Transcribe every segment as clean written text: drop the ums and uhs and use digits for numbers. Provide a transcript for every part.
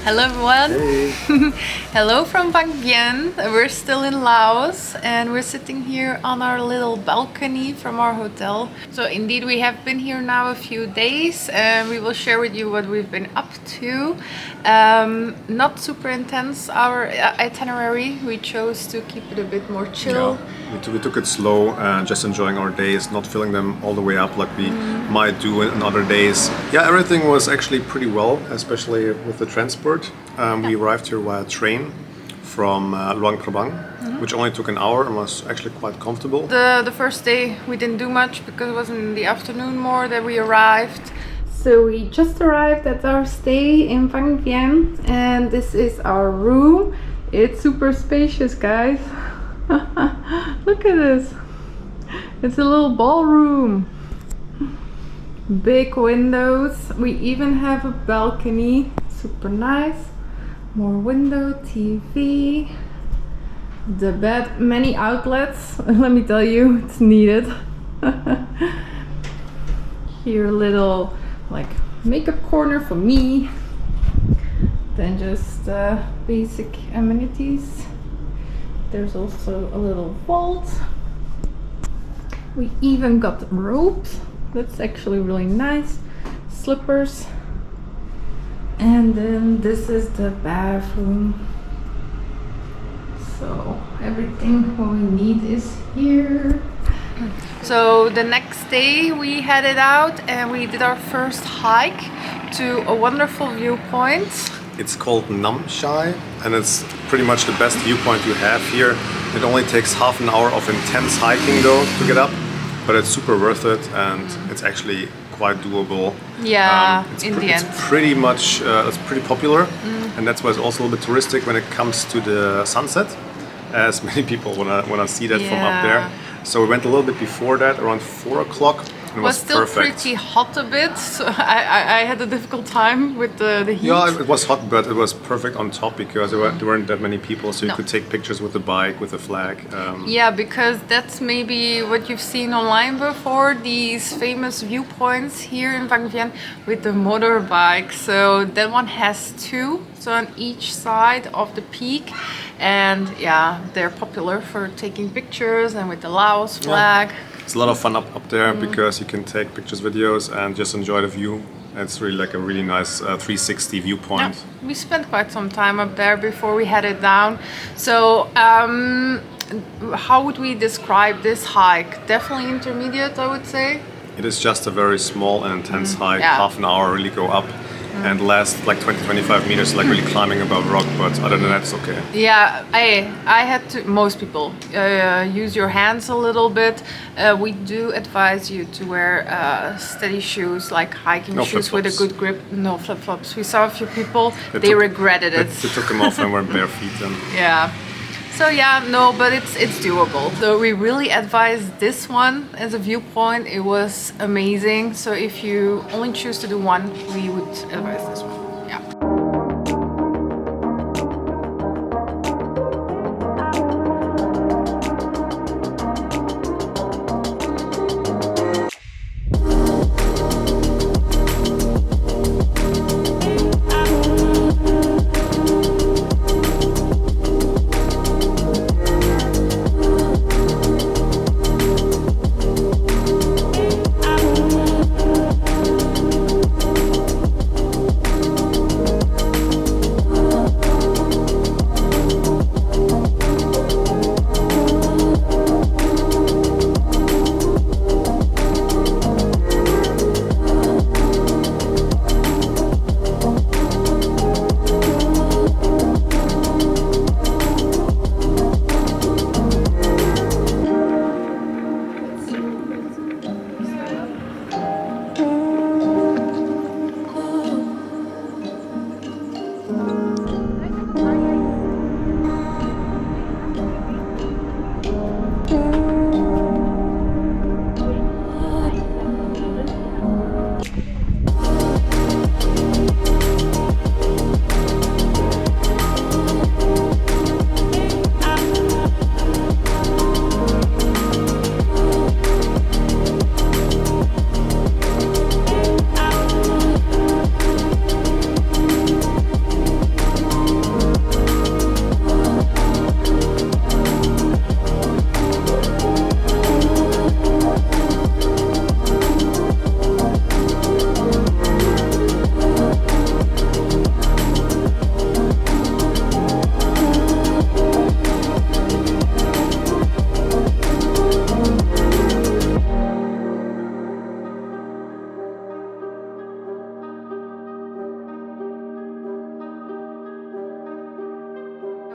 Hello everyone. Hey. Hello from Vang Vieng. We're still in Laos and we're sitting here on our little balcony from our hotel. So indeed we have been here now a few days and we will share with you what we've been up to. Not super intense our itinerary. We chose to keep it a bit more chill. Yeah, we took it slow and just enjoying our days, not filling them all the way up like we might do in other days. Yeah, everything was actually pretty well, especially with the transport. We arrived here via train from Luang Prabang, which only took an hour and was actually quite comfortable. The first day we didn't do much because it was in the afternoon more that we arrived. So we just arrived at our stay in Vang Vieng and this is our room. It's super spacious, guys. Look at this. It's a little ballroom. Big windows. We even have a balcony. Super nice. More window, TV. The bed, many outlets. Let me tell you, it's needed. Here a little like makeup corner for me. Then just basic amenities. There's also a little vault. We even got robes. That's actually really nice. Slippers. And then this is the bathroom. So everything what we need is here. So the next day we headed out and we did our first hike to a wonderful viewpoint. It's called Nam Shai and it's pretty much the best viewpoint you have here. It only takes half an hour of intense hiking though to get up, but it's super worth it and it's actually quite doable. Yeah, in the end. It's pretty much, it's pretty popular and that's why it's also a little bit touristic when it comes to the sunset, as many people wanna see that from up there. So we went a little bit before that, around 4 o'clock. It was still perfect. Pretty hot a bit, so I had a difficult time with the heat. Yeah, it was hot, but it was perfect on top because there weren't that many people, so you could take pictures with the bike, with the flag. Yeah, because that's maybe what you've seen online before, these famous viewpoints here in Vang Vieng with the motorbike. So that one has two, so on each side of the peak. And yeah, they're popular for taking pictures and with the Laos flag. Yeah. It's a lot of fun up there because you can take pictures, videos and just enjoy the view. It's really like a really nice 360 viewpoint. Yeah, we spent quite some time up there before we headed down. So how would we describe this hike? Definitely intermediate, I would say. It is just a very small and intense hike, half an hour really go up. And last like 20-25 meters, like really climbing above rock, but other than that, it's okay. Yeah, I had to, most people, use your hands a little bit. We do advise you to wear steady shoes, like hiking shoes with a good grip, no flip-flops. We saw a few people, they regretted it. They took them off and went bare feet then. Yeah. So yeah, no, but it's doable. So we really advise this one as a viewpoint. It was amazing. So if you only choose to do one, we would advise this one. Yeah.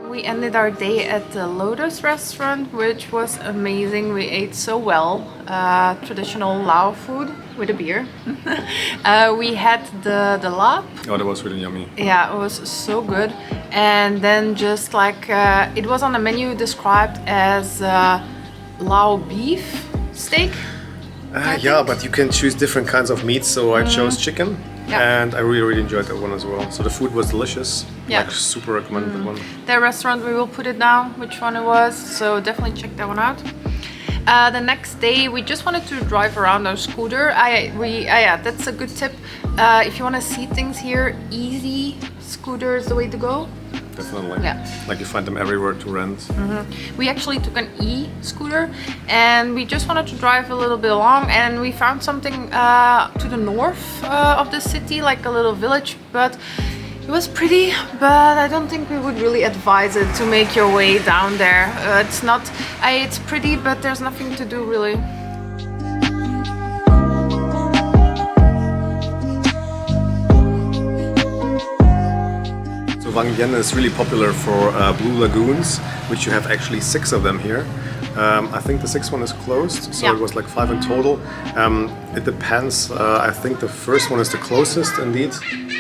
We ended our day at the Lotus restaurant, which was amazing. We ate so well. Traditional Lao food with a beer. We had the lap. Oh, that was really yummy. Yeah, it was so good. And then just like it was on the menu described as Lao beef steak. Yeah, but you can choose different kinds of meat, so I chose chicken. Yeah. And I really enjoyed that one as well. So the food was delicious. Yeah. Like, super recommended that one. Their restaurant, we will put it down which one it was, so definitely check that one out. The next day we just wanted to drive around our scooter. Yeah, that's a good tip. If you want to see things here, easy scooter is the way to go. Definitely. Yeah. Like you find them everywhere to rent. We actually took an e-scooter and we just wanted to drive a little bit along, and we found something to the north of the city, like a little village, but it was pretty, but I don't think we would really advise it to make your way down there. It's pretty, but there's nothing to do really. Vang Vieng is really popular for blue lagoons, which you have actually 6 of them here. I think the 6th one is closed, so Yeah. it was like 5 in total. It depends. I think the first one is the closest, indeed.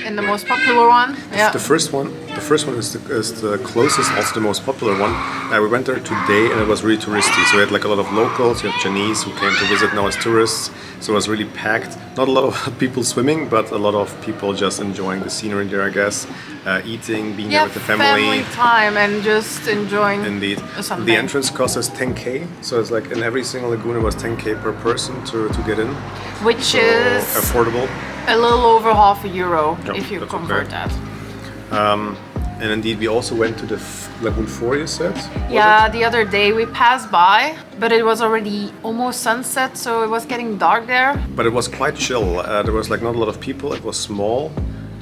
And the most popular one, yeah. The first one is the closest, also the most popular one. We went there today, and it was really touristy. So we had like a lot of locals. You have Chinese who came to visit now as tourists. So it was really packed. Not a lot of people swimming, but a lot of people just enjoying the scenery there, I guess. Eating, being there with the family. Time and just enjoying. Indeed. Something. The entrance cost us 10k. So it's like in every single lagoon it was 10k per person to get in. Which So is affordable. a little over €50 Yeah, if you that's convert okay. that. And indeed, we also went to the Lagoon 4, you said? Was Yeah, it? the other day we passed by, but it was already almost sunset, so it was getting dark there. But it was quite chill. There was like not a lot of people. It was small.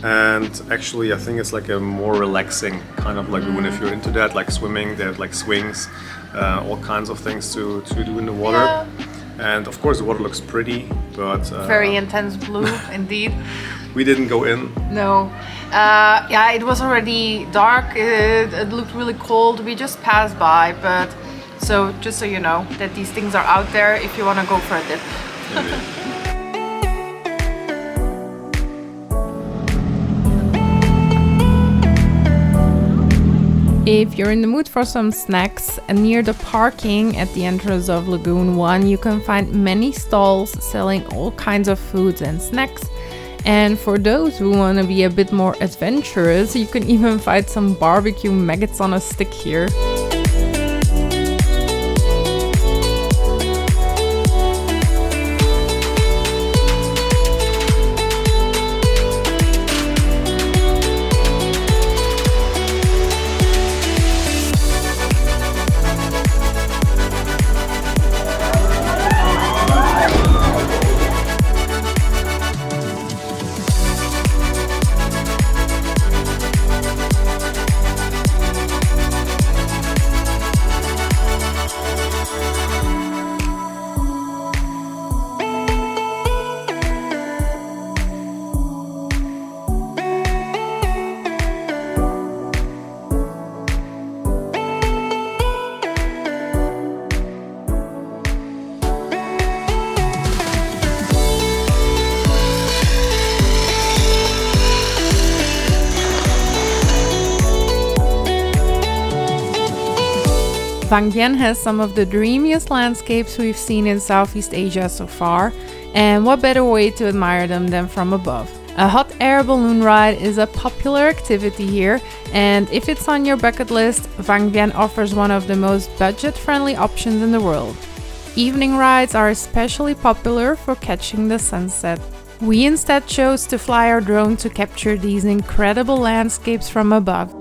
And actually, I think it's like a more relaxing kind of lagoon if you're into that, like swimming. They have like swings, all kinds of things to do in the water. Yeah. And of course, the water looks pretty, but Very intense blue, indeed. we didn't go in. No. Yeah, it was already dark. It looked really cold. We just passed by, but so just so you know that these things are out there if you want to go for a dip. If you're in the mood for some snacks, near the parking at the entrance of Lagoon 1, you can find many stalls selling all kinds of foods and snacks. And for those who want to be a bit more adventurous, you can even find some barbecue maggots on a stick here. Vang Vieng has some of the dreamiest landscapes we've seen in Southeast Asia so far, and what better way to admire them than from above. A hot air balloon ride is a popular activity here, and if it's on your bucket list, Vang Vieng offers one of the most budget-friendly options in the world. Evening rides are especially popular for catching the sunset. We instead chose to fly our drone to capture these incredible landscapes from above.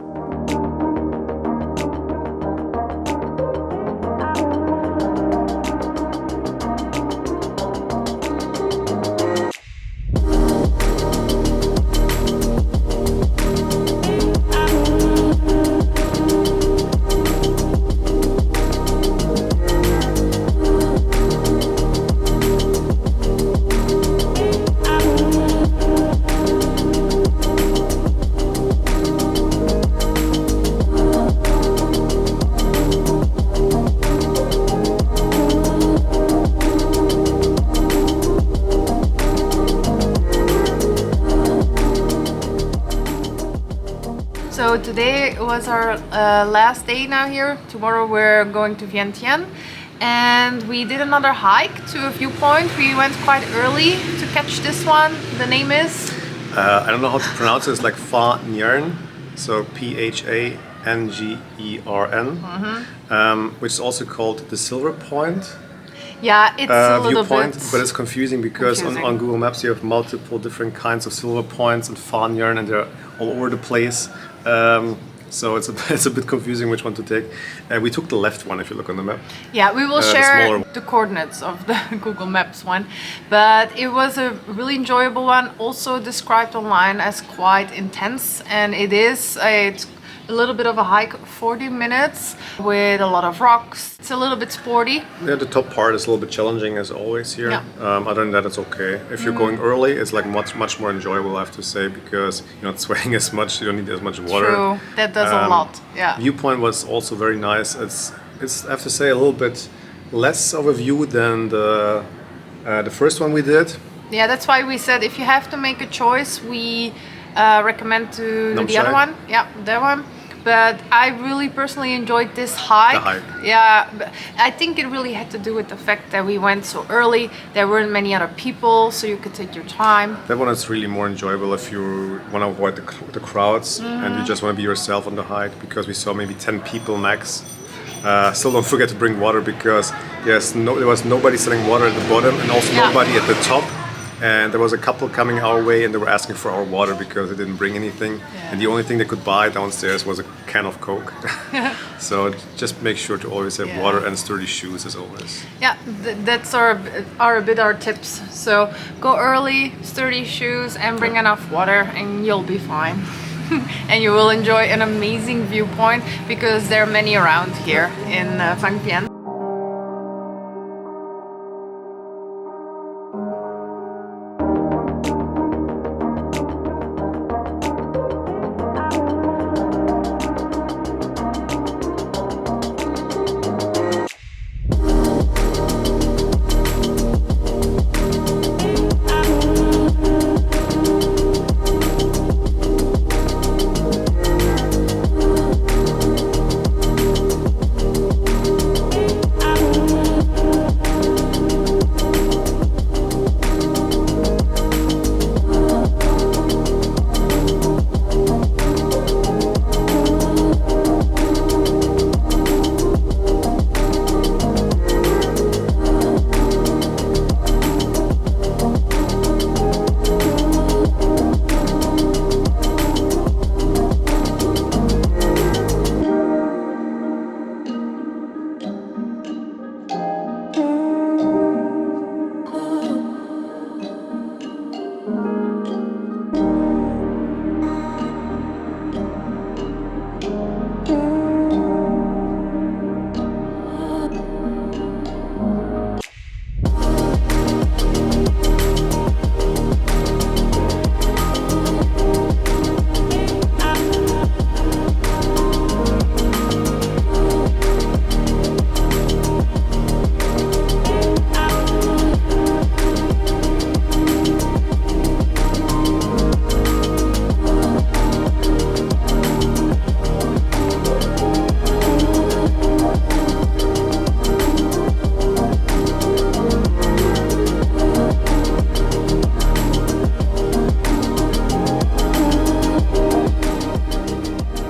So today was our last day now here. Tomorrow we're going to Vientiane. And we did another hike to a viewpoint. We went quite early to catch this one. The name is? I don't know how to pronounce it. It's like Vang Vieng, so Phangern, which is also called the Silver Point. Yeah, it's a little viewpoint, bit... but it's confusing because on Google Maps you have multiple different kinds of silver points and Vang Vieng, and they're all over the place. So it's a bit confusing which one to take. We took the left one if you look on the map. Yeah, we will share the coordinates of the Google Maps one. But it was a really enjoyable one, also described online as quite intense. And it is. It's a little bit of a hike, 40 minutes with a lot of rocks. It's a little bit sporty. Yeah, the top part is a little bit challenging as always here. Yeah. Other than that, it's okay. If you're going early, it's like much more enjoyable, I have to say, because you're not sweating as much. You don't need as much water. True, that does a lot. Yeah. Viewpoint was also very nice. It's I have to say a little bit less of a view than the first one we did. Yeah, that's why we said if you have to make a choice, we recommend to do the other one. Yeah, that one. But I really personally enjoyed this hike. The hike. Yeah, but I think it really had to do with the fact that we went so early. There weren't many other people, so you could take your time. That one is really more enjoyable if you want to avoid the crowds and you just want to be yourself on the hike, because we saw maybe 10 people max. Still don't forget to bring water, because there was nobody selling water at the bottom and also nobody at the top. And there was a couple coming our way and they were asking for our water because they didn't bring anything. Yeah. And the only thing they could buy downstairs was a can of Coke. So just make sure to always have water and sturdy shoes as always. Yeah, that's our tips. So go early, sturdy shoes, and bring enough water and you'll be fine. And you will enjoy an amazing viewpoint because there are many around here in Vang Vieng.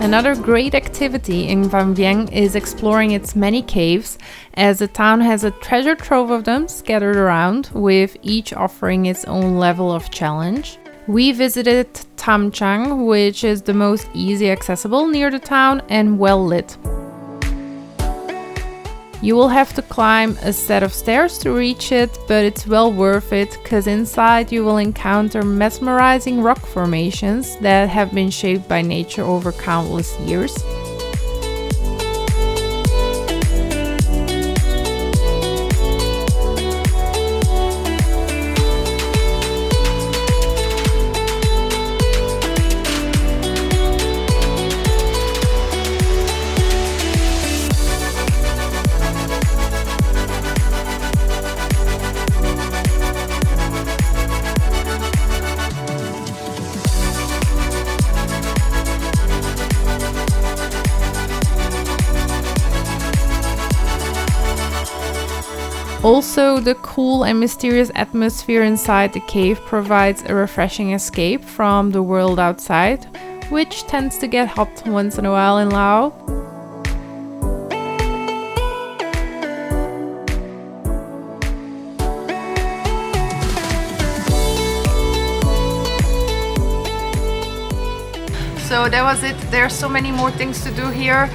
Another great activity in Vang Vieng is exploring its many caves, as the town has a treasure trove of them scattered around, with each offering its own level of challenge. We visited Chang, which is the most easy accessible near the town and well lit. You will have to climb a set of stairs to reach it, but it's well worth it, cause inside you will encounter mesmerizing rock formations that have been shaped by nature over countless years. Also, the cool and mysterious atmosphere inside the cave provides a refreshing escape from the world outside, which tends to get hot once in a while in Laos. So that was it. There are so many more things to do here,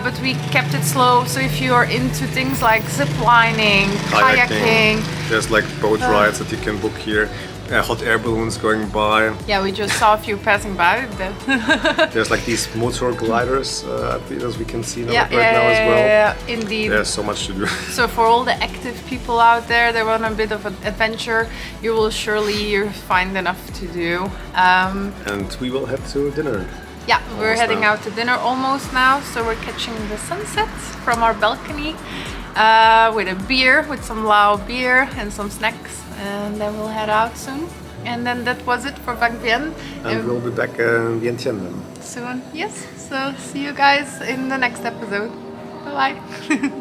but we kept it slow. So if you are into things like zip lining, kayaking, there's like boat rides that you can book here. Hot air balloons going by. Yeah, we just saw a few passing by. There's like these motor gliders, as we can see now, Yeah, now as well. yeah, indeed. There's so much to do. So for all the active people out there that want a bit of an adventure, you will surely find enough to do. And we will head to dinner. Yeah, we're Almost heading now. out to dinner almost now, so we're catching the sunset from our balcony with a beer, with some Lao beer and some snacks, and then we'll head out soon. And then that was it for Vang Vieng. And we'll be back in Vientiane then. Soon, yes. So see you guys in the next episode. Bye bye.